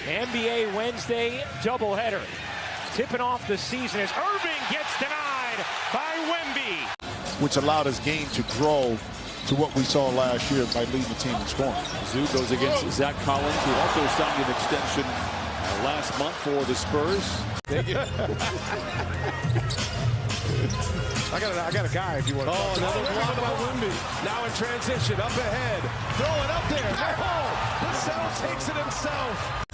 NBA Wednesday doubleheader. Tipping off the season as Irving gets denied by Wemby. Which allowed his game to grow to what we saw last year by leading the team in scoring. Zoo goes against Zach Collins, who also signed an extension last month for the Spurs. I got a guy if you want to. Oh, another block by Wemby. Now in transition, up ahead. Throw it up there. Oh, Purcell takes it himself.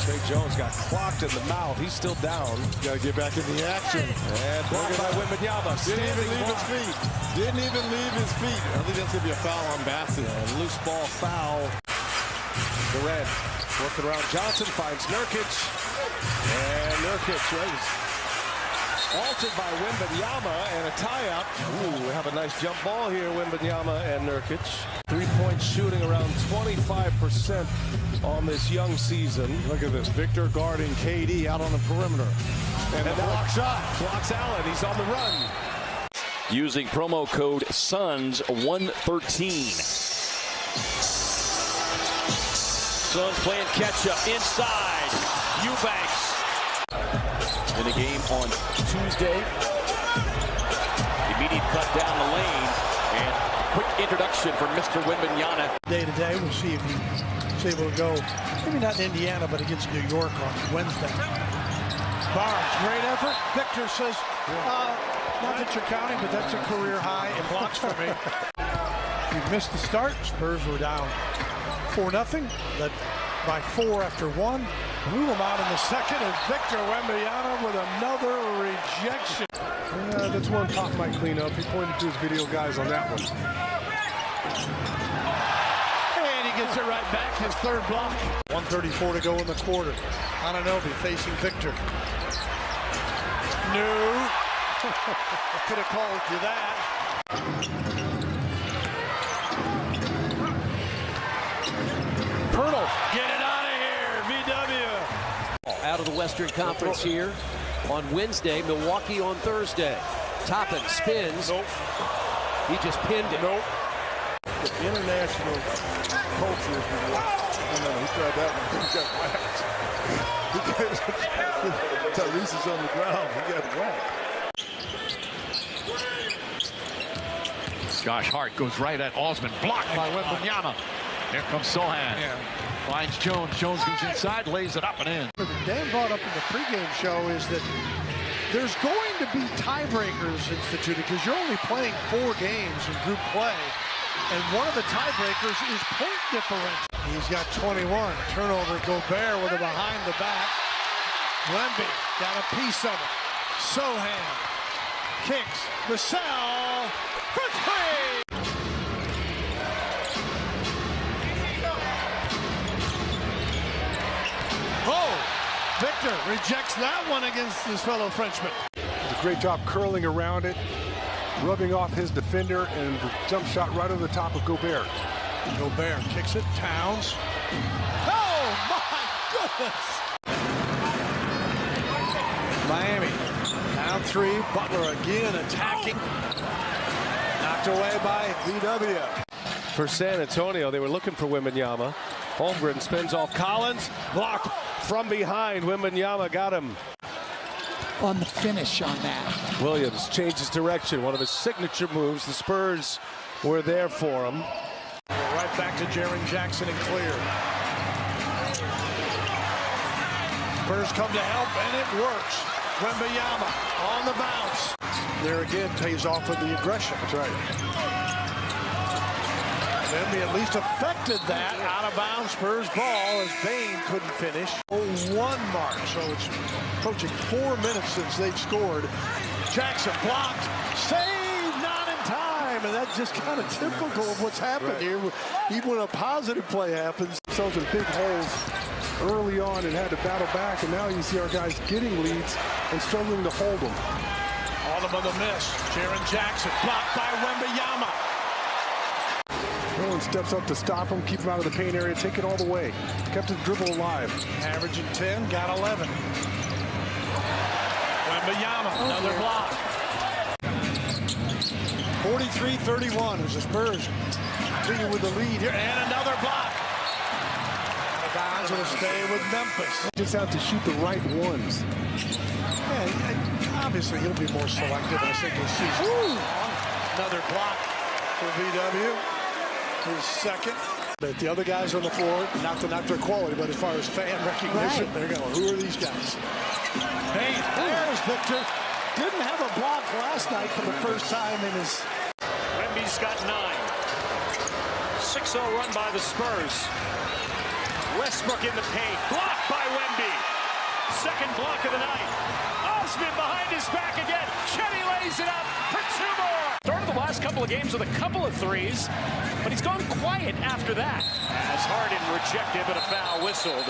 Trey Jones got clocked in the mouth. He's still down. Got to get back in the action. And blocked by Wembanyama. Didn't even leave his feet. Didn't even leave his feet. I think that's going to be a foul on Bassett. And loose ball foul. Durant working around Johnson, finds Nurkic. And Nurkic, right? Altered by Wembanyama and a tie-up. Ooh, we have a nice jump ball here, Wembanyama and Nurkic. Three-point shooting around 25% on this young season. Look at this. Victor guarding KD out on the perimeter. And the block shot. Blocks Allen. He's on the run. Using promo code SUNS113. Suns playing catch-up inside. Eubanks. In the game on Tuesday. Immediate cut down the lane. And quick introduction for Mr. Wembanyama. Day to day, we'll see if he's able to go, maybe not in Indiana, but against New York on Wednesday. Barnes, great effort. Victor says, not that you're counting, but that's a career high in blocks for me. You missed the start. Spurs were down 4-0. Led by 4 after 1. Blew them out in the second, and Victor Wembanyama with another rejection. That's one Pop might clean up. He pointed to his video guys on that one. And he gets it right back, his third block. 1:34 to go in the quarter. Anunoby facing Victor. No. Could have called you that. Pirtle, get it out of here, VW. Out of the Western Conference here on Wednesday, Milwaukee on Thursday. Toppin spins. Nope. He just pinned it. Nope. The international culture, if you will. No, he tried that one. He got whacked. Tyrese is on the ground. He got whacked. Gosh, Hart goes right at Osman. Blocked by Wembanyama. Here comes Sohan. Yeah. Finds Jones. Jones goes inside, lays it up and in. What Dan brought up in the pregame show is that there's going to be tiebreakers instituted because you're only playing 4 games in group play. And one of the tiebreakers is point differential. He's got 21. Turnover, Gobert with a behind the back. Wemby got a piece of it. Sohan kicks. Vassell for 3. Oh, Victor rejects that one against his fellow Frenchman. Did a great job curling around it, rubbing off his defender, and the jump shot right over the top of Gobert. Gobert kicks it. Towns. Oh, my goodness. Miami down 3. Butler again attacking. Knocked away by VW. For San Antonio, they were looking for Wembanyama. Holmgren spins off Collins. Blocked from behind. Wembanyama got him. On the finish on that. Williams changes direction. One of his signature moves. The Spurs were there for him. Right back to Jaren Jackson and clear. Spurs come to help, and it works. Wembanyama on the bounce. There again, pays off with the aggression. That's right. Wemby at least affected that. Out of bounds, Spurs ball as Bane couldn't finish. 1 mark, so it's approaching 4 minutes since they've scored. Jackson blocked, save, not in time, and that's just kind of typical of what's happened here. Even when a positive play happens. Themselves in big holes early on and had to battle back, and now you see our guys getting leads and struggling to hold them. All of them a miss. Jaren Jackson blocked by Wembanyama. No one steps up to stop him, keep him out of the paint area, take it all the way. Kept his dribble alive. Averaging 10, got 11. Wembanyama, another block. 43-31 as the Spurs continue with the lead here, and another block. Out of guys will stay with Memphis. Just have to shoot the right ones. Yeah, obviously he'll be more selective as the season goes on. Another block for VW. His second. But the other guys on the floor, not to knock their quality, but as far as fan recognition, they're going, who are these guys? Hey, there's Victor. Didn't have a block last night for the first time in his... Wemby's got 9. 6-0 run by the Spurs. Westbrook in the paint. Blocked by Wemby. Second block of the night. Osman behind his back again. Chetty lays it up for 2 more. Started the last couple of games with a couple of threes, but he's gone quiet after that. As Harden rejected, but a foul whistled.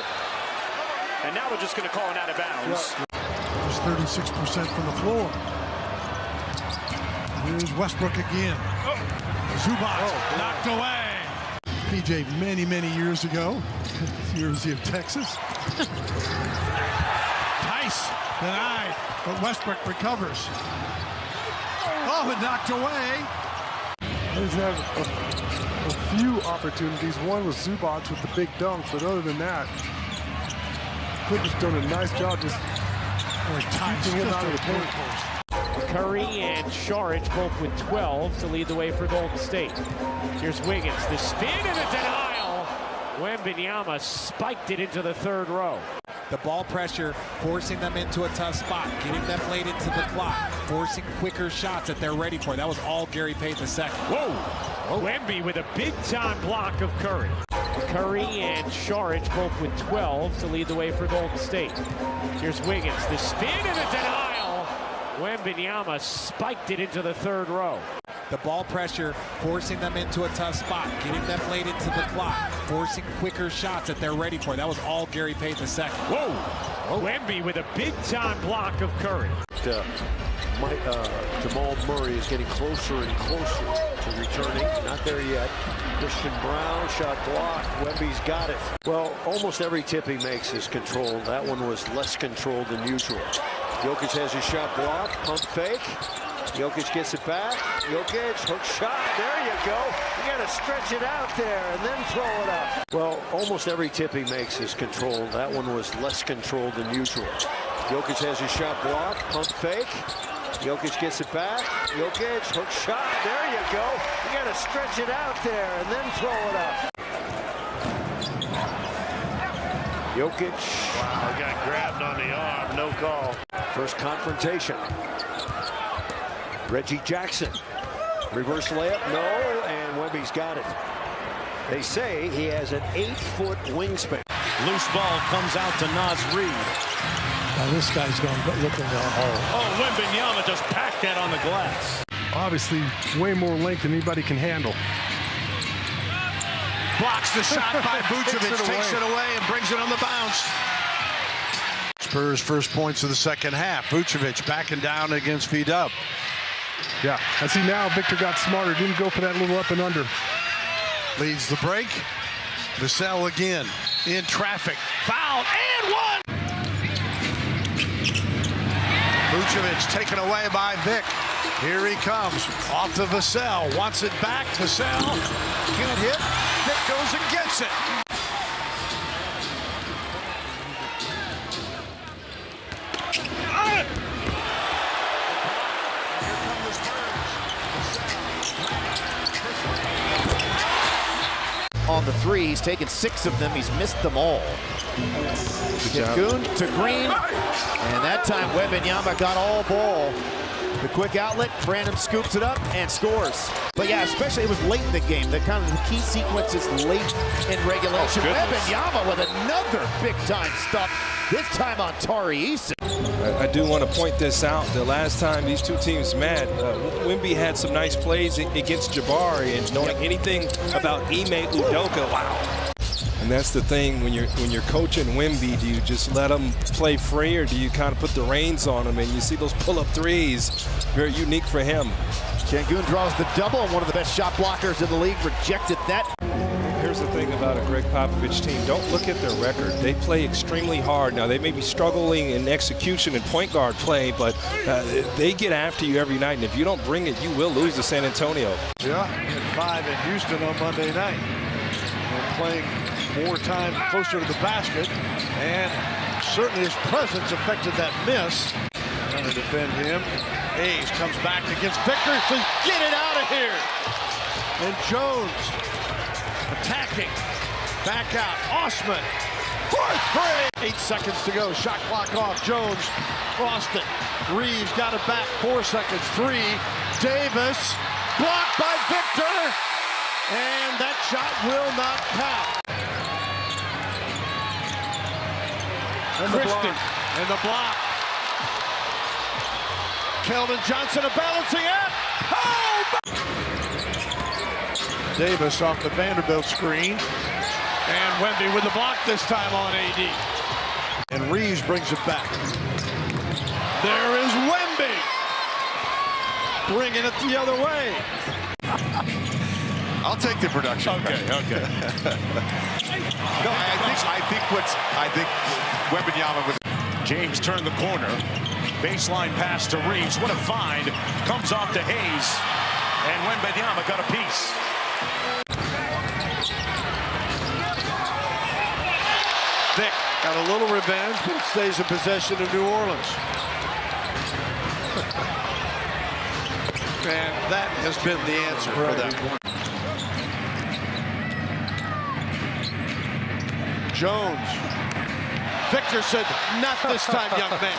And now we're just going to call it out of bounds. There's 36% from the floor. Here's Westbrook again. Zubac knocked away. PJ many, many years ago. University of Texas. Tice denied, but Westbrook recovers. Oh, and knocked away. He's had a few opportunities. One was Zubac with the big dunk, but other than that, Clippers done a nice job just keeping him out of the paint. Curry and Saric both with 12 to lead the way for Golden State. Here's Wiggins, the spin and the denial. Wembanyama spiked it into the third row. The ball pressure, forcing them into a tough spot, getting them late into the clock, forcing quicker shots that they're ready for. That was all Gary Payton II. Whoa! Wemby with a big-time block of Curry. Curry and Saric both with 12 to lead the way for Golden State. Here's Wiggins, the spin and the denial. Wembanyama spiked it into the third row. The ball pressure, forcing them into a tough spot, getting them late into the clock, forcing quicker shots that they're ready for. That was all Gary Payton II. Whoa! Wemby with a big-time block of Curry. Jamal Murray is getting closer and closer to returning. Not there yet. Christian Brown, shot blocked. Wemby's got it. Well, almost every tip he makes is controlled. That one was less controlled than usual. Jokic has his shot blocked. Pump fake. Jokic gets it back. Jokic, hook shot. There you go. You got to stretch it out there and then throw it up. Well, almost every tip he makes is controlled. That one was less controlled than usual. Jokic has his shot blocked. Pump fake. Jokic gets it back. Jokic, hook shot. There you go. You got to stretch it out there and then throw it up. Jokic. Wow, got grabbed on the arm. No call. First confrontation. Reggie Jackson. Reverse layup. No. And Wemby's got it. They say he has an 8-foot wingspan. Loose ball comes out to Naz Reid. Now this guy's going looking at the hole. Oh, Wembanyama just packed that on the glass. Obviously, way more length than anybody can handle. Blocks the shot by Vucevic, takes it away and brings it on the bounce. Spurs first points of the second half. Vucevic backing down against V-Dub. Yeah, I see now Victor got smarter, didn't go for that little up and under. Leads the break. Vassell again in traffic. Foul and one. Vucevic taken away by Vic. Here he comes. Off to Vassell. Wants it back. Vassell can't hit. Vic goes and gets it. On the three, he's taken 6 of them. He's missed them all. Sengun to Green, and that time Wembanyama got all ball. The quick outlet, Brandon scoops it up and scores. But yeah, especially it was late in the game. The kind of the key sequences late in regulation. Wembanyama with another big-time stuff. This time on Tari Eason. I do want to point this out. The last time these two teams met, Wemby had some nice plays against Jabari, and knowing anything about Ime Udoka, wow. And that's the thing when you're coaching Wemby, do you just let him play free, or do you kind of put the reins on him? And you see those pull-up threes, very unique for him. Sengun draws the double, and one of the best shot blockers in the league rejected that. Here's the thing about a Greg Popovich team. Don't look at their record. They play extremely hard. Now, they may be struggling in execution and point guard play, but they get after you every night. And if you don't bring it, you will lose to San Antonio. Yeah, and 5 in Houston on Monday night. And playing more time closer to the basket, and certainly his presence affected that miss. Trying to defend him. Hayes comes back against Victor. Says, get it out of here. And Jones attacking. Back out. Osman. Fourth three. 8 seconds to go. Shot clock off. Jones lost it. Reeves got it back. 4 seconds. 3. Davis. Blocked by Victor. And that shot will not count. And the block. Keldon Johnson a balancing act. Oh! Davis off the Vanderbilt screen. And Wemby with the block this time on AD. And Reeves brings it back. There is Wemby. Bringing it the other way. I'll take the production. Okay. No, I think Wembanyama was. James turned the corner. Baseline pass to Reeves. What a find. Comes off to Hayes. And Wembanyama got a piece. Vic got a little revenge, but it stays in possession of New Orleans. And that has been the answer for them. Jones. Victor said, not this time, young man.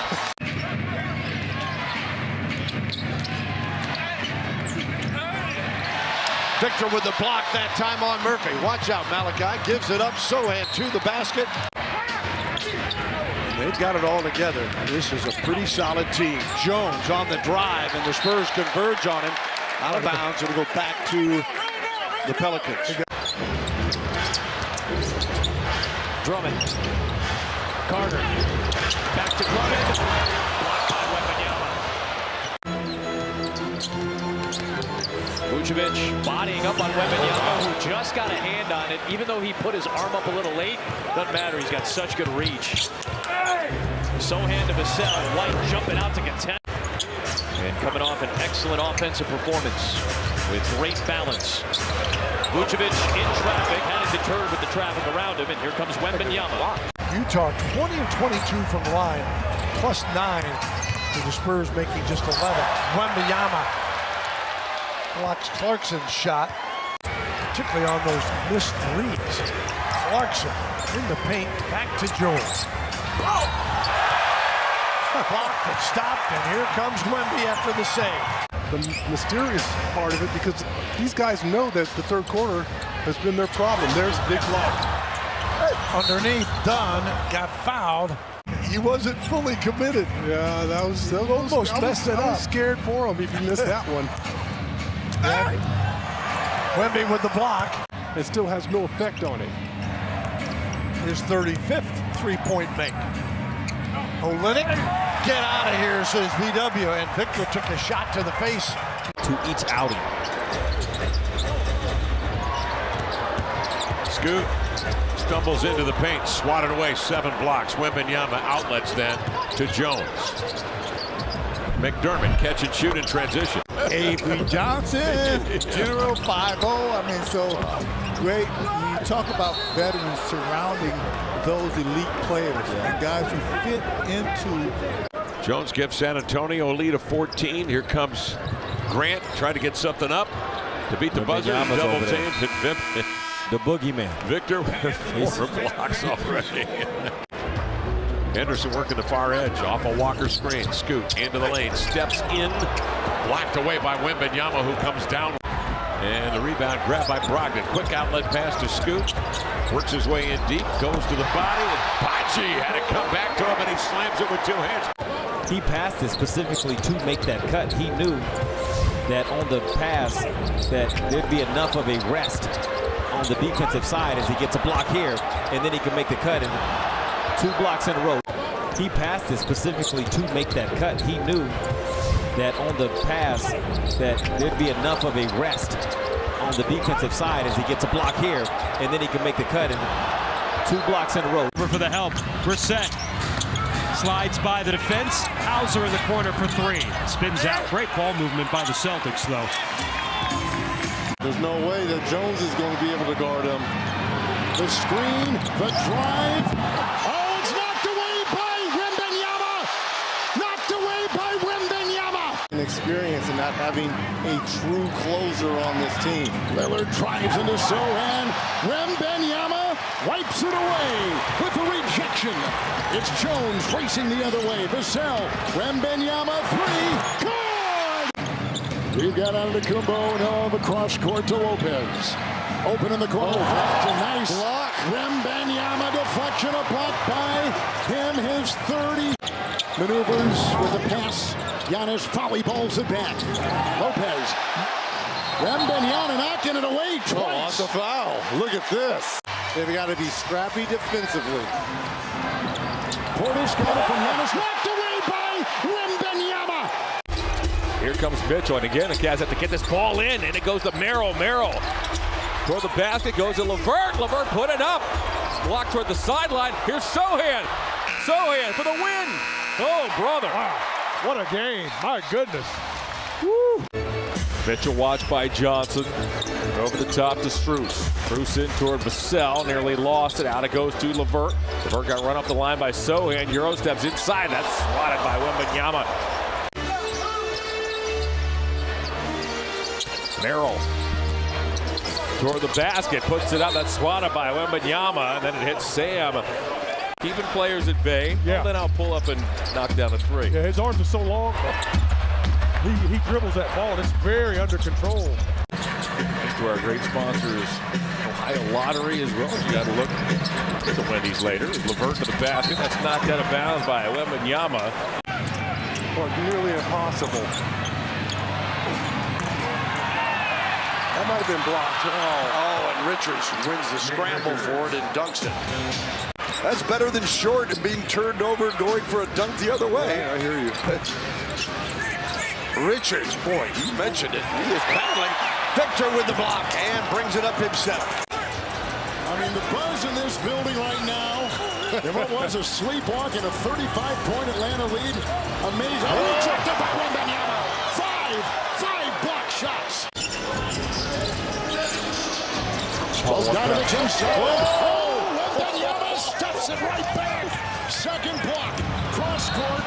Victor with the block that time on Murphy. Watch out, Malachi gives it up. Sohan to the basket. They've got it all together. This is a pretty solid team. Jones on the drive, and the Spurs converge on him. Out of bounds. It'll go back to the Pelicans. Drummond. Carter. Back to Drummond. Blocked by Wembanyama. Vucevic bodying up on Wembanyama, who just got a hand on it. Even though he put his arm up a little late, doesn't matter. He's got such good reach. Sohan to Vassell. White jumping out to contest. And coming off an excellent offensive performance with great balance. Vucevic in traffic, had it deterred with the traffic around him, and here comes Wembanyama. Utah 20 of 22 from the line, plus 9 to the Spurs making just 11. Wembanyama blocks Clarkson's shot, particularly on those missed threes. Clarkson in the paint, back to Jones. Blocked and stopped, and here comes Wemby after the save. The mysterious part of it, because these guys know that the third quarter has been their problem. There's a big block. Underneath, Dunn got fouled. He wasn't fully committed. Yeah, that was almost messed it up. I was scared for him if he missed that one. Wemby with the block. It still has no effect on him. His 35th three-point make. Olynyk, get out of here, says VW, and Victor took a shot to the face. To each outing. Scoot stumbles into the paint, swatted away, 7 blocks. Wembanyama outlets then to Jones. McDermott catch and shoot in transition. Avery Johnson, General 5-0. I mean, so great. You talk about veterans surrounding those elite players and guys who fit into. Jones gives San Antonio a lead of 14. Here comes Grant, trying to get something up to beat the buzzer. Double team. The boogeyman. Victor with 4 blocks already. Henderson working the far edge off a Walker screen. Scoot into the lane, steps in, blocked away by Wembanyama, who comes down. And the rebound grabbed by Brogdon. Quick outlet pass to Scoot. Works his way in deep, goes to the body, and Pachi had it come back to him, and he slams it with 2 hands. He passed it specifically to make that cut. He knew that on the pass that there'd be enough of a rest on the defensive side as he gets a block here, and then he can make the cut. And 2 blocks in a row. He passed it specifically to make that cut. He knew that on the pass that there'd be enough of a rest on the defensive side as he gets a block here, and then he can make the cut. And 2 blocks in a row. For the help, Brissett slides by the defense. Hauser in the corner for 3. Spins out. Great ball movement by the Celtics, though. There's no way that Jones is going to be able to guard him. The screen, the drive. Oh, it's knocked away by Wembanyama! Knocked away by Wembanyama! An experience and not having a true closer on this team. Lillard drives into Sohan. Wembanyama wipes it away with a rejection. It's Jones racing the other way. Vassell. Wembanyama three. Good! We've got Antetokounmpo and across court to Lopez. Open in the corner. That's a nice block. Wembanyama deflection, a block by him. His 30 maneuvers with a pass. Giannis volleyballs it back. Lopez. Wembanyama knocking it away twice. Oh, off the foul. Look at this. They've got to be scrappy defensively. Portis got it from Giannis. Knocked away by Wembanyama. Here comes Mitchell, and again, the Cavs have to get this ball in, and it goes to Merrill. Merrill toward the basket, goes to LeVert. LeVert put it up. Blocked toward the sideline. Here's Sohan. Sohan for the win. Oh, brother. Wow. What a game. My goodness. Woo. Mitchell watched by Johnson. Over the top to Strus. Strus in toward Vassell. Nearly lost it. Out it goes to LeVert. LeVert got run up the line by Sohan. Euro steps inside. That's swatted by Wembanyama. Merrill toward the basket, puts it up. That's swatted by Wembanyama, and then it hits Sam. Keeping players at bay. Yeah. Then I'll pull up and knock down a three. Yeah, his arms are so long. He dribbles that ball, and it's very under control. Thanks to our great sponsors, Ohio Lottery as well. You got to look at the Wendy's later. LeVert to the basket. That's knocked out of bounds by Wembanyama. Well, nearly impossible. That might have been blocked. Oh, and Richards wins the scramble for it and dunks it. That's better than short and being turned over and going for a dunk the other way. Yeah, I hear you. Richards, boy, you mentioned it. He is battling. Victor with the block and brings it up himself. I mean, the buzz in this building right now. And what was a sleepwalk in a 35-point Atlanta lead. Amazing. Oh, rejected by Wembanyama. Five block shots. Bogdanovich himself. Oh, Wembanyama stuffs it right back. Second block. Cross court.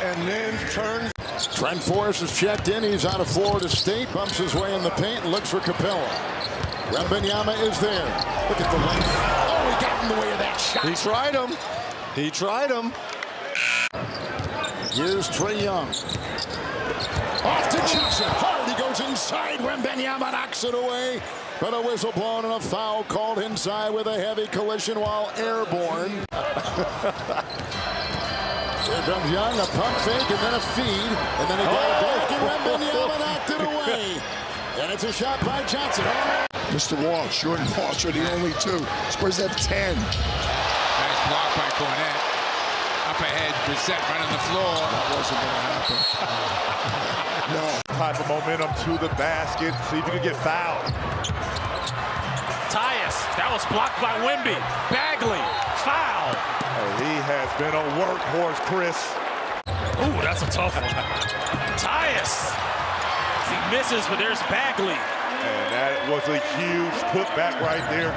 And then turns. Trent Forrest is checked in. He's out of Florida State. Bumps his way in the paint and looks for Capella. Wembanyama is there. Look at the length. Oh, he got in the way of that shot. He tried him. He tried him. Here's Trae Young. Off to Johnson. Hard. He goes inside. Wembanyama knocks it away. But a whistle blown and a foul called inside with a heavy collision while airborne. Here comes Young, a pump fake, and then a feed. And then he got it back, and Wembanyama knocked it away. And it's a shot by Johnson. Mr. Walsh, Jordan Walsh are the only two. Spurs have 10. Nice block by Cornette. Up ahead, Brissett running the floor. That wasn't going to happen. No. Type of momentum to the basket. See if you can get fouled. Tyus, that was blocked by Wemby. Bagley, foul. Oh, he has been a workhorse, Chris. Ooh, that's a tough one. Tyus. He misses, but there's Bagley. And that was a huge putback right there.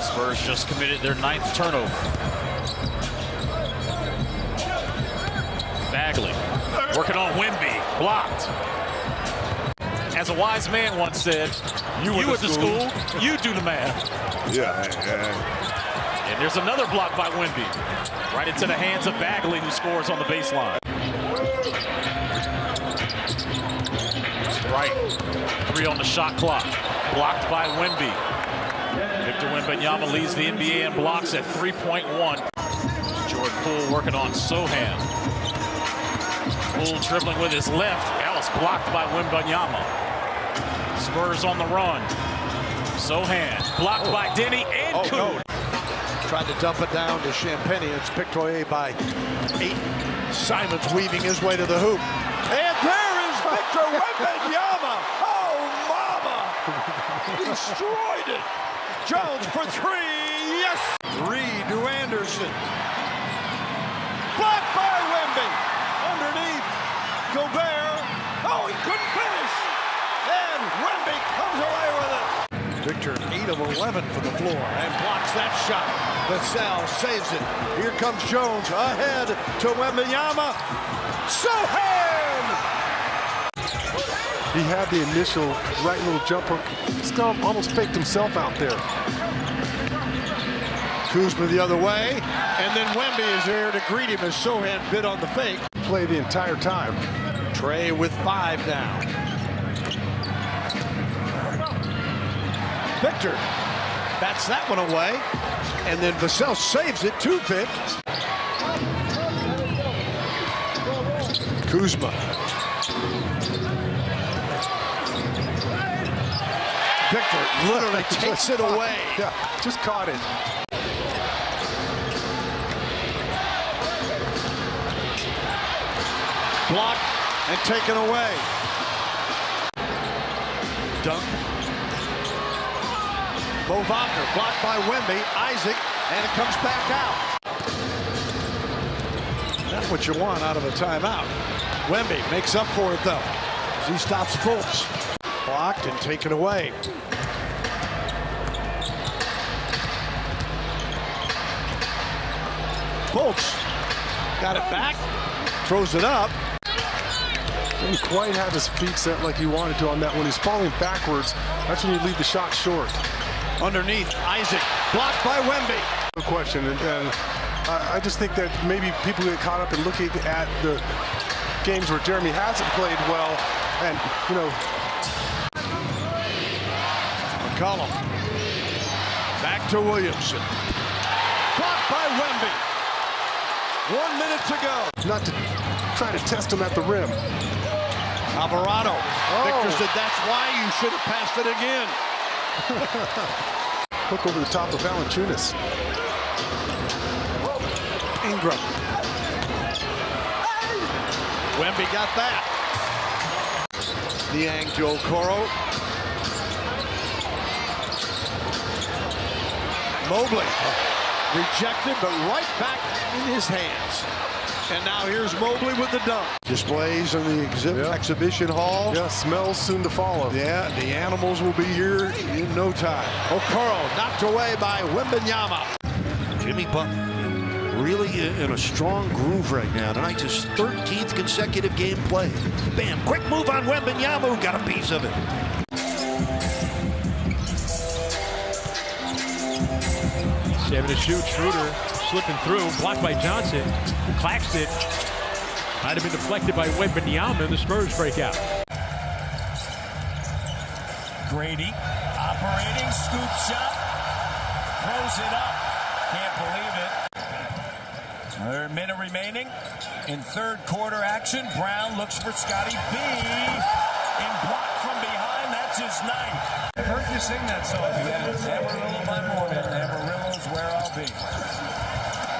Spurs just committed their 9th turnover. Bagley working on Wemby, blocked. As a wise man once said, you went to school, you do the math. Yeah. And there's another block by Wemby. Right into the hands of Bagley, who scores on the baseline. Right, 3 on the shot clock. Blocked by Wemby. Victor Wembanyama leads the NBA in blocks at 3.1. Jordan Poole working on Sohan. Poole dribbling with his left. That was blocked by Wembanyama. Spurs on the run. Sohan blocked by Denny and Kuhn. Tried to dump it down to Champagny. It's picked away by 8. Simons weaving his way to the hoop. And there is Victor Wembanyama. Oh, mama. Destroyed it. Jones for 3. Yes. 3 to Anderson. Blocked by Wemby. Underneath. Gobert. Oh, he couldn't finish. And Wemby comes away with it. Victor 8 of 11 for the floor and blocks that shot. Vassell saves it. Here comes Jones ahead to Wembanyama. Sohan! He had the initial right little jump hook. Scum almost faked himself out there. Kuzma the other way, and then Wemby is there to greet him as Sohan bid on the fake. Play the entire time. Trey with 5 now. Victor bats that one away, and then Vassell saves it, 2-pick. Kuzma. Victor literally takes it away. Yeah, just caught it. Blocked and taken away. Dunk. Mo Wagner blocked by Wemby. Isaac, and it comes back out. That's what you want out of a timeout. Wemby makes up for it, though, as he stops Fultz. Blocked and taken away. Fultz got it back, throws it up. Didn't quite have his feet set like he wanted to on that. When he's falling backwards, that's when you leave the shot short. Underneath, Isaac, blocked by Wemby. No question, and I just think that maybe people get caught up in looking at the games where Jeremy hasn't played well, and, you know. McCollum, back to Williamson. Blocked by Wemby. 1 minute to go. Not to try to test him at the rim. Alvarado. Victor said that's why you should have passed it again. Hook over the top of Valanciunas. Ingram. Wemby got that. Niang to Okoro. Mobley. Rejected, but right back in his hands. And now here's Mobley with the dunk. Displays in the exhibition hall. Yeah, smells soon to follow. Yeah, the animals will be here in no time. Okoro knocked away by Wembanyama. Jimmy Butler really in a strong groove right now. Tonight's his 13th consecutive game play. Bam, quick move on Wembanyama, who got a piece of it. Seven to shoot. Schroeder slipping through, blocked by Johnson. Claxton might have been deflected by Wembanyama, and the Spurs break out. Grady operating, scoop shot, throws it up. Can't believe it. Another minute remaining in third quarter action. Brown looks for Scotty B. And blocked from behind. That's his ninth. I heard you sing that song. Yes, Amarillo by morning. Amarillo's where I'll be.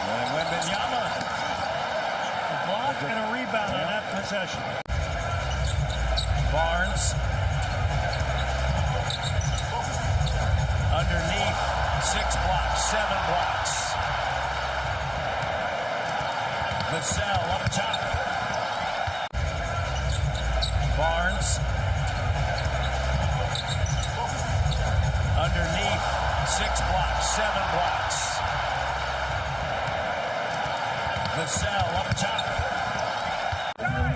And Wembanyama, a block and a rebound on that possession. Barnes. Underneath, 6 blocks, 7 blocks. Vassell up top. Barnes. Underneath, 6 blocks, 7 blocks. Vassell up top.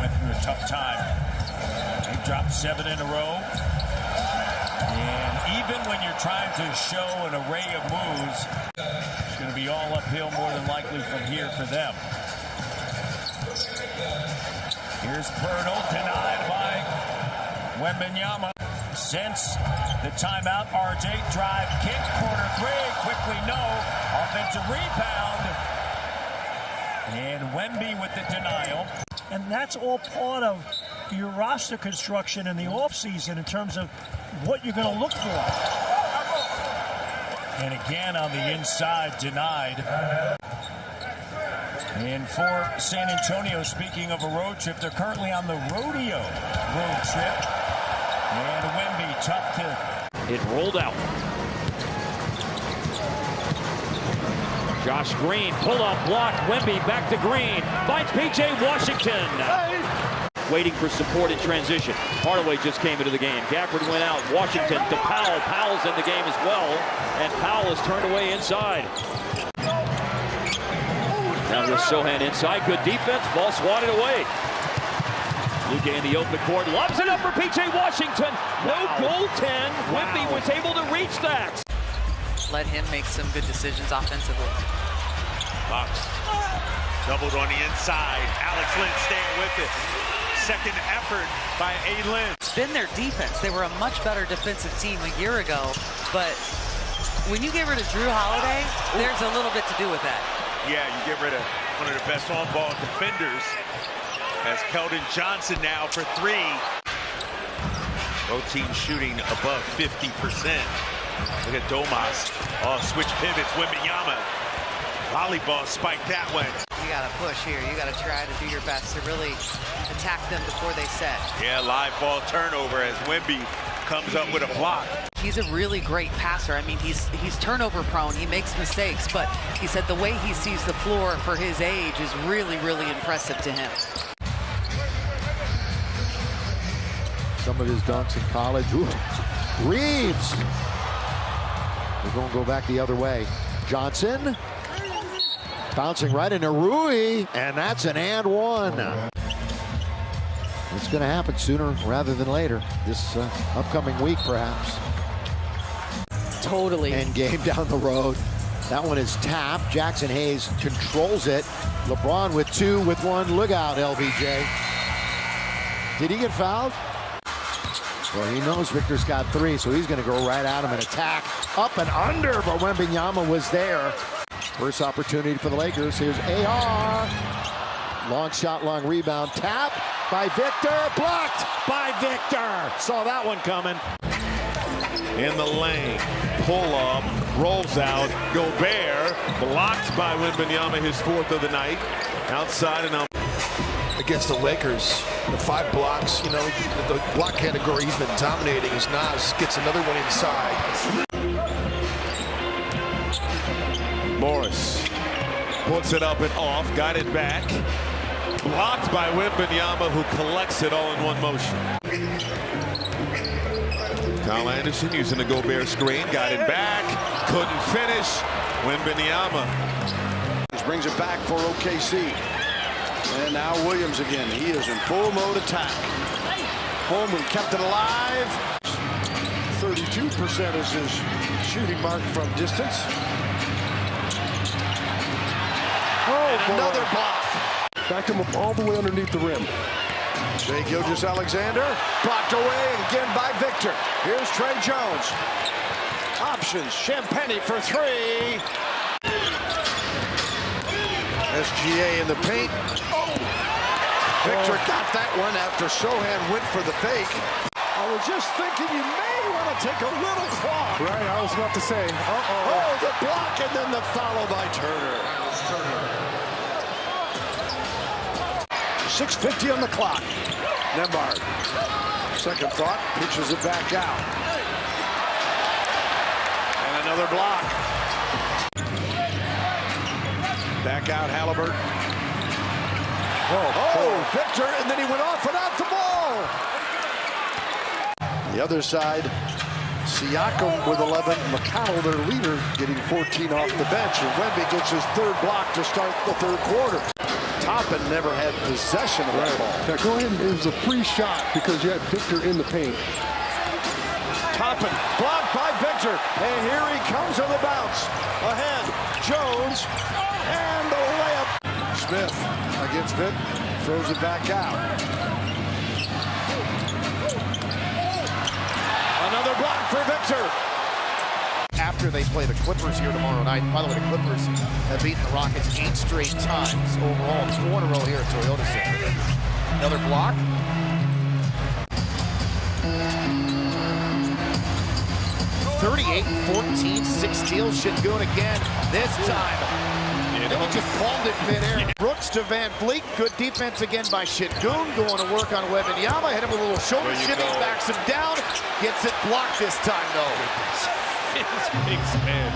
Went through a tough time. He dropped 7 in a row. And even when you're trying to show an array of moves, it's going to be all uphill more than likely from here for them. Here's Pirtle, denied by Wembanyama. Since the timeout, RJ drive, kick, corner 3, quickly no. Offensive rebound. And Wemby with the denial. And that's all part of your roster construction in the offseason in terms of what you're going to look for. And again on the inside, denied. And for San Antonio, speaking of a road trip, they're currently on the rodeo road trip. And Wemby tough to... It rolled out. Josh Green, pull-up block. Wemby back to Green. Finds P.J. Washington. waiting for support in transition. Hardaway just came into the game. Gafford went out. Washington to Powell. Powell's in the game as well. And Powell is turned away inside. Now here's Sohan inside. Good defense. Ball swatted away. Luka in the open court. Lobs it up for P.J. Washington. No goaltend. Wemby was able to reach that. Let him make some good decisions offensively. Bucks doubled on the inside. Alex Lynn staying with it. Second effort by A. Lynn. It's been their defense. They were a much better defensive team a year ago, but when you get rid of Drew Holiday, there's a little bit to do with that. Yeah, you get rid of one of the best on-ball defenders. As Keldon Johnson now for three. Both teams shooting above 50%. Look at Domas. Oh, switch pivots. Wembanyama. Volleyball spiked that one. You got to push here. You got to try to do your best to really attack them before they set. Yeah, live ball turnover as Wemby comes up with a block. He's a really great passer. I mean, he's turnover prone. He makes mistakes, but he said the way he sees the floor for his age is really, really impressive to him. Some of his dunks in college. Ooh. Reeves. They're going to go back the other way. Johnson. Bouncing right into Rui. And that's an and one. It's going to happen sooner rather than later. This upcoming week, perhaps. Totally. And game down the road. That one is tapped. Jackson Hayes controls it. LeBron with two, with one. Look out, LBJ. Did he get fouled? Well, he knows Victor's got three, so he's going to go right at him and attack. Up and under, but Wembanyama was there. First opportunity for the Lakers. Here's AR. Long shot, long rebound. Tap by Victor. Blocked by Victor. Saw that one coming. In the lane. Pull up. Rolls out. Gobert. Blocked by Wembanyama, his fourth of the night. Outside and out. Against the Lakers, the 5 blocks, you know, the block category he's been dominating as Nas gets another one inside. Morris puts it up and off, got it back. Blocked by Wembanyama, who collects it all in one motion. Kyle Anderson using the Gobert screen, got it back, couldn't finish. Wembanyama. This brings it back for OKC. And now Williams again. He is in full mode attack. Holmgren kept it alive. 32% is his shooting mark from distance. Oh, another block. Backed him up all the way underneath the rim. Shai Gilgeous-Alexander blocked away again by Victor. Here's Trey Jones. Options. Champagny for three. SGA in the paint. Victor got that one after Sohan went for the fake. I was just thinking you may want to take a little clock. Right, I was about to say. Oh, the block and then the follow by Turner. 6:50 on the clock. Nembhard. Second thought, pitches it back out. And another block. Back out, Halliburton. Oh, Victor, and then he went off without the ball. The other side, Siakam with 11. McConnell, their leader, getting 14 off the bench. And Wemby gets his third block to start the third quarter. Toppin never had possession of that ball. Now go ahead, it was a free shot because you had Victor in the paint. Toppin blocked by Victor. And here he comes on the bounce. Ahead, Jones, and the layup. Smith against Vic, throws it back out. Another block for Victor. After they play the Clippers here tomorrow night. By the way, the Clippers have beaten the Rockets 8 straight times overall. It's 4 in a row here at Toyota Center. Another block. (38-14), 6 steals. Şengün again. This time. He just palmed it midair. Brooks to Van Vliet. Good defense again by Şengün. Going to work on Wembanyama. Hit him with a little shoulder shimmy. Backs him down. Gets it blocked this time, though. His big man.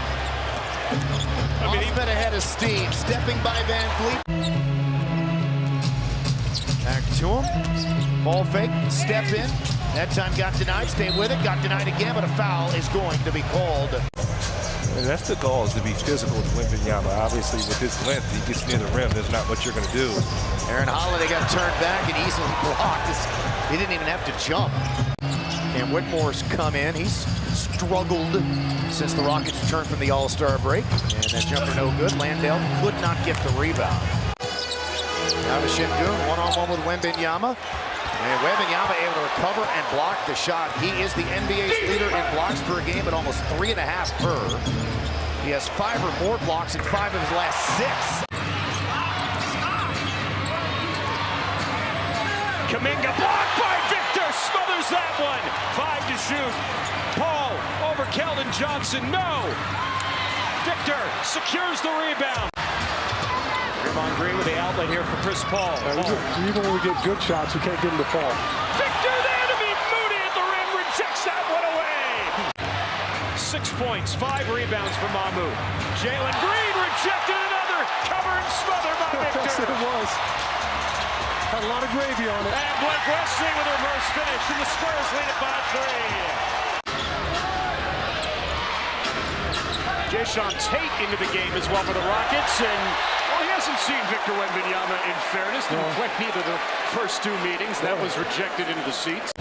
I mean, he's been ahead of steam. Stepping by Van Vliet. Back to him. Ball fake, step in. That time got denied, stay with it, got denied again, but a foul is going to be called. And that's the goal, is to be physical with Wembanyama. Obviously, with his length, he gets near the rim. There's not much you're going to do. Aaron Holiday got turned back and easily blocked. He didn't even have to jump. And Whitmore's come in. He's struggled since the Rockets returned from the All-Star break. And that jumper no good. Landale could not get the rebound. Now to Şengün, one-on-one with Wembanyama. And Wembanyama able to recover and block the shot. He is the NBA's leader in blocks per game at almost 3.5 per. He has 5 or more blocks in 5 of his last 6. Kuminga blocked by Victor, smothers that one. 5 to shoot. Paul over Keldon Johnson, no. Victor secures the rebound. Draymond Green with the outlet here for Chris Paul. Even when we get good shots, we can't get him to fall. Victor there to beat Moody at the rim, rejects that one away. 6 points, 5 rebounds for Mamu. Jalen Green rejected another, cover and smother by Victor. Yes, it was. Had a lot of gravy on it. And Blake Wesley with a reverse finish, and the Spurs lead it by 3. Jason Tate into the game as well for the Rockets, and he hasn't seen Victor Wembanyama, in fairness. Didn't play either the first 2 meetings. That was rejected into the seats.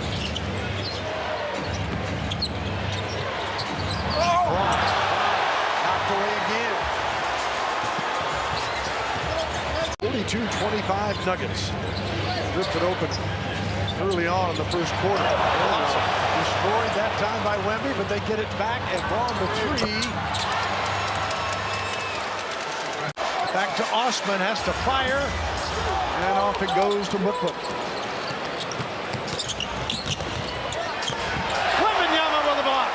Knocked away again. 42-25 Nuggets. Drifted open early on in the first quarter. Destroyed that time by Wemby, but they get it back and Braun the 3. Back to Osman, has to fire, and off it goes to Woodford. Wembanyama with the block.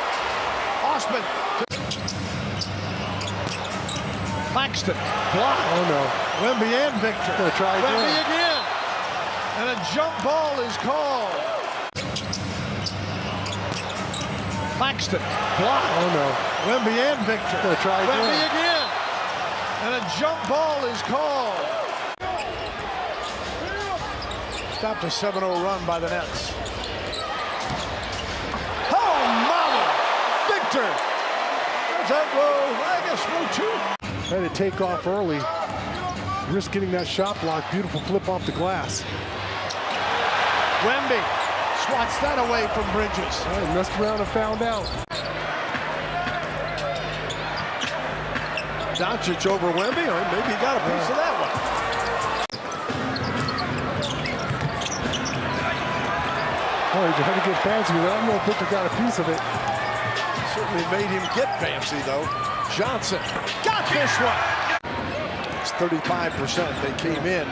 Osman. Claxton, block. Oh no. Wemby and Victor. Gonna try again. Wemby again. And a jump ball is called. Claxton, block. Oh no. Wemby and Victor. Gonna try again. Wemby again. And a jump ball is called. Stopped a 7-0 run by the Nets. Oh, mama! Victor! There's that row, I guess row 2. Had to take off early. Risk getting that shot block. Beautiful flip off the glass. Wemby swats that away from Bridges. Messed around and found out. Doncic over Wemby, or maybe he got a piece of that one. Oh, he tried to get fancy, but I don't know if Victor got a piece of it. Certainly made him get fancy, though. Johnson got this one. It's 35%. They came in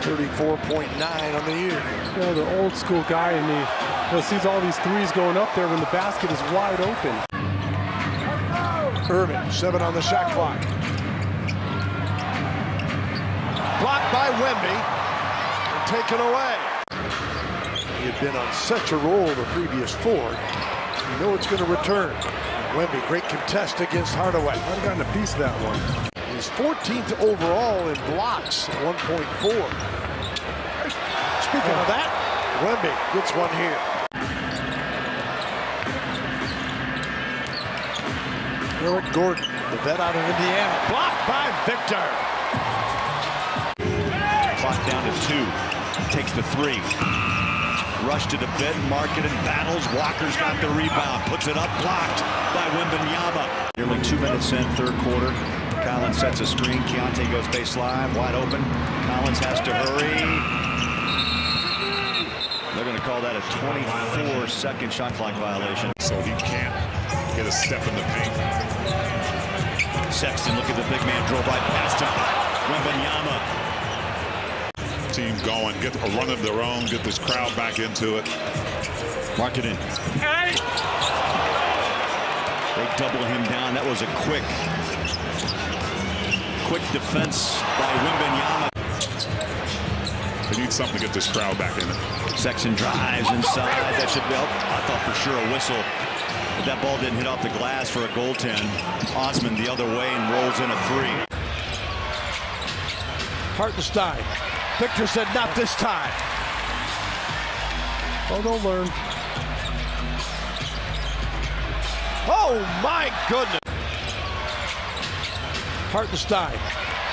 34.9 on the year. You know, the old school guy in me sees all these threes going up there when the basket is wide open. Irvin, 7 on the shot clock. Blocked by Wemby and taken away. He had been on such a roll the previous 4. You know it's going to return. Wemby, great contest against Hardaway. I've gotten a piece of that one. He's 14th overall in blocks, 1.4. Speaking of that, Wemby gets one here. Eric Gordon, the vet out of Indiana, blocked by Victor. Clock down to 2. Takes the 3. Rushed it a bit. Markkanen battles. Walker's got the rebound. Puts it up. Blocked by Wembanyama. Nearly 2 minutes in, third quarter. Collins sets a screen. Keontae goes baseline. Wide open. Collins has to hurry. They're going to call that a 24-second shot clock violation. So he can't get a step in the paint. Sexton, look at the big man, drove right past him. Wembanyama. Team going, get a run of their own, get this crowd back into it. Markkanen. Hey! They double him down. That was a quick defense by Wembanyama. They need something to get this crowd back in it. Sexton drives inside. That should help. I thought for sure a whistle. But that ball didn't hit off the glass for a goaltend. Osman the other way and rolls in a 3. Hartenstein Victor said, not this time. Oh, don't learn. Oh, my goodness. Hartenstein.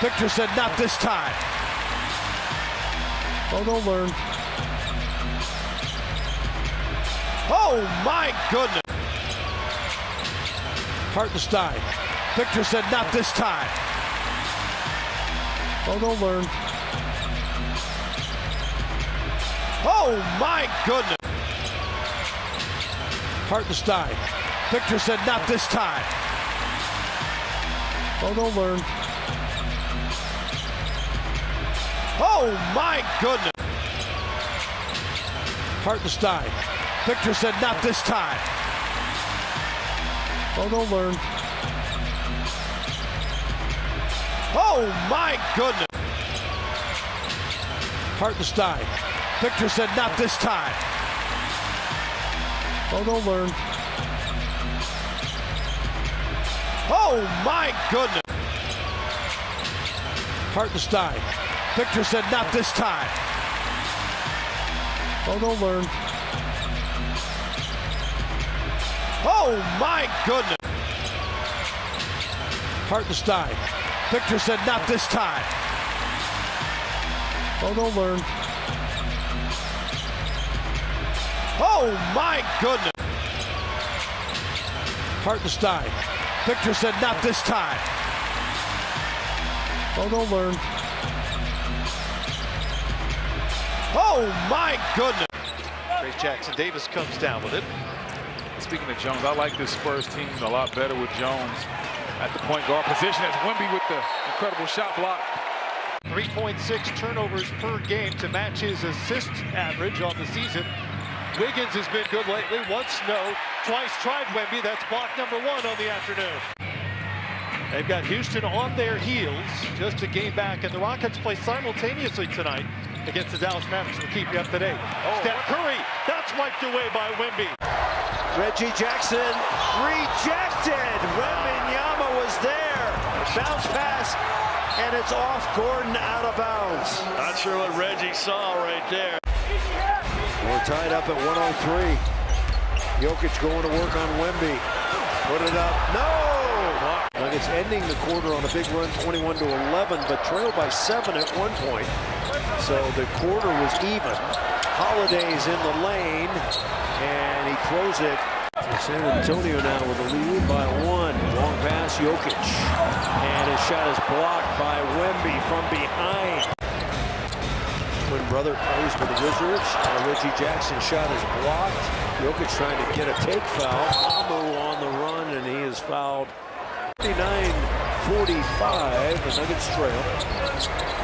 Victor said, not this time. Oh, don't learn. Oh, my goodness. Hartenstein. Victor said, not this time. Oh, don't learn. Oh, my goodness. Hartenstein. Victor said, not this time. Oh, don't learn. Oh, my goodness. Hartenstein. Victor said, not this time. Oh, don't learn. Oh, my goodness. Hartenstein. Victor said, not this time. Oh, don't learn. Oh, my goodness. Hartenstein. Victor said, not this time. Oh, don't learn. Oh, my goodness. Hartenstein. Victor said, not this time. Oh, don't learn. Oh, my goodness. Hartenstein. Victor said, not this time. Oh, don't learn. Oh, my goodness. Trace Jackson Davis comes down with it. Speaking of Jones, I like this Spurs team a lot better with Jones at the point guard position as Wemby with the incredible shot block. 3.6 turnovers per game to match his assist average on the season. Wiggins has been good lately. Once no, twice tried Wemby. That's block number 1 on the afternoon. They've got Houston on their heels just to gain back, and the Rockets play simultaneously tonight against the Dallas Mavericks. We'll keep you up to date. Steph Curry, that's wiped away by Wemby. Reggie Jackson rejected. Wembanyama was there. Bounce pass, and it's off Gordon, out of bounds. Not sure what Reggie saw right there. We're tied up at 103. Jokic going to work on Wemby. Put it up. No! Nuggets ending the quarter on a big run, 21-11, but trailed by 7 at one point. So the quarter was even. Holiday's in the lane, and he throws it. San Antonio now with a lead by 1. Long pass, Jokic. And his shot is blocked by Wemby from behind. Twin brother plays for the Wizards. Reggie Jackson's shot is blocked. Jokic trying to get a take foul. Amu on the run, and he is fouled. 59-45, the Nuggets trail.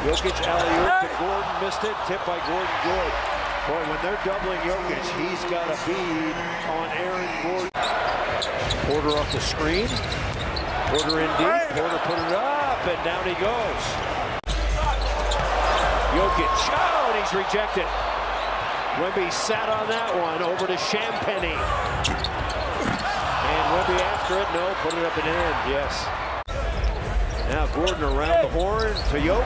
Jokic alley-oop to Gordon, missed it. Tipped by Gordon, good. Boy, when they're doubling Jokic, he's got a bead on Aaron Gordon. Porter off the screen. Porter in deep. Porter put it up, and down he goes. Jokic, oh, and he's rejected. Wemby sat on that one, over to Champagny. And Wemby after it, no, put it up and in, yes. Now Gordon around the horn to Jokic.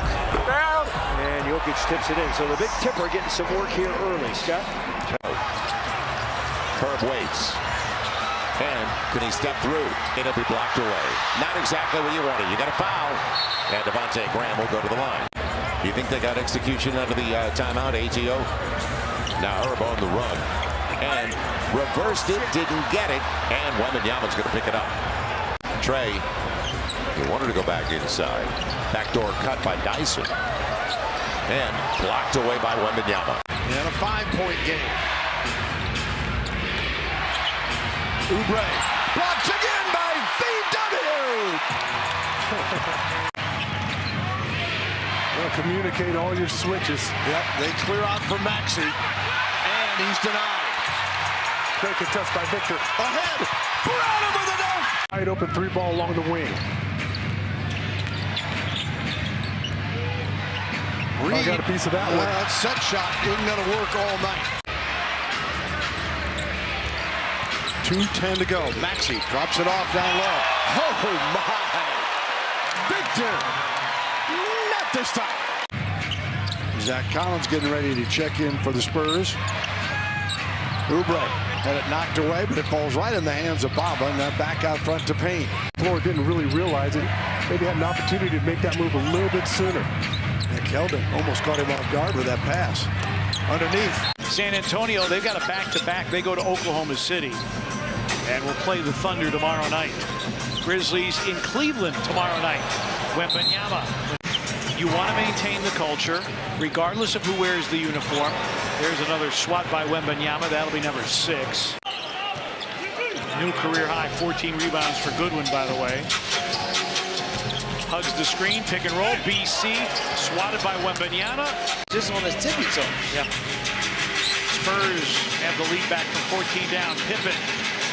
And Jokic tips it in. So the big tipper getting some work here early. Scott? Herb waits. And can he step through? It'll be blocked away. Not exactly what you wanted. You got a foul. And Devontae Graham will go to the line. Do you think they got execution under the timeout, ATO? Now Herb on the run. And reversed it, didn't get it. And Wembanyama's going to pick it up. Trey, he wanted to go back inside. Backdoor cut by Dyson. And blocked away by Wembanyama. And a 5-point game. Oubre blocked again by VW. Well, communicate all your switches. Yep, they clear out for Maxey, and he's denied. Great contest by Victor. Ahead, Brown with a dunk. Wide open 3-ball along the wing. Reed, I got a piece of that one. That set shot isn't going to work all night. 2:10 to go. Maxey drops it off down low. Oh, my. Victor. Not this time. Zach Collins getting ready to check in for the Spurs. Oubre had it knocked away, but it falls right in the hands of Baba, and that back out front to Payne. Floor didn't really realize it. Maybe had an opportunity to make that move a little bit sooner. And Keldon almost caught him off guard with that pass. Underneath. San Antonio, they've got a back-to-back. They go to Oklahoma City and will play the Thunder tomorrow night. Grizzlies in Cleveland tomorrow night. Wembanyama. You want to maintain the culture, regardless of who wears the uniform. There's another swat by Wembanyama. That'll be number 6. New career high, 14 rebounds for Goodwin, by the way. Hugs the screen, pick and roll. BC swatted by Wembanyama. Just on his tippy toe. Yeah. Spurs have the lead back from 14 down. Pippen.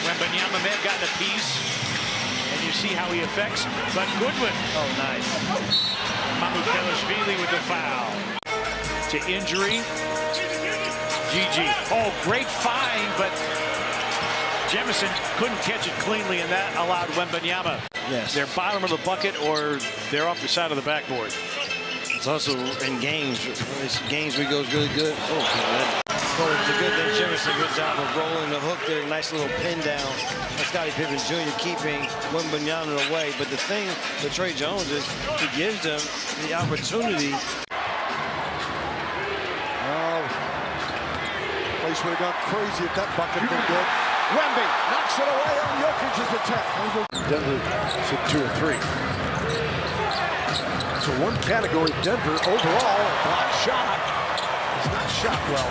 Wembanyama may have gotten a piece. And you see how he affects. But Goodwin. Oh, nice. Mamukelashvili with the foul. To injury. GG. Oh, great find, but Jemison couldn't catch it cleanly, and that allowed Wembanyama. Yes. They're bottom of the bucket, or they're off the side of the backboard. It's also in games. It's games where he goes really good. Oh, well, the good thing, Jemison, good job of rolling the hook there. Nice little pin down. Scottie Pippen Jr. keeping Wembanyama away. But the thing with Trey Jones is he gives them the opportunity. Place would have gone crazy if that bucket had been good. Wemby knocks it away on Jokic's attack. Denver said 2 or 3. So one category, Denver overall, block shot. It's not shot well.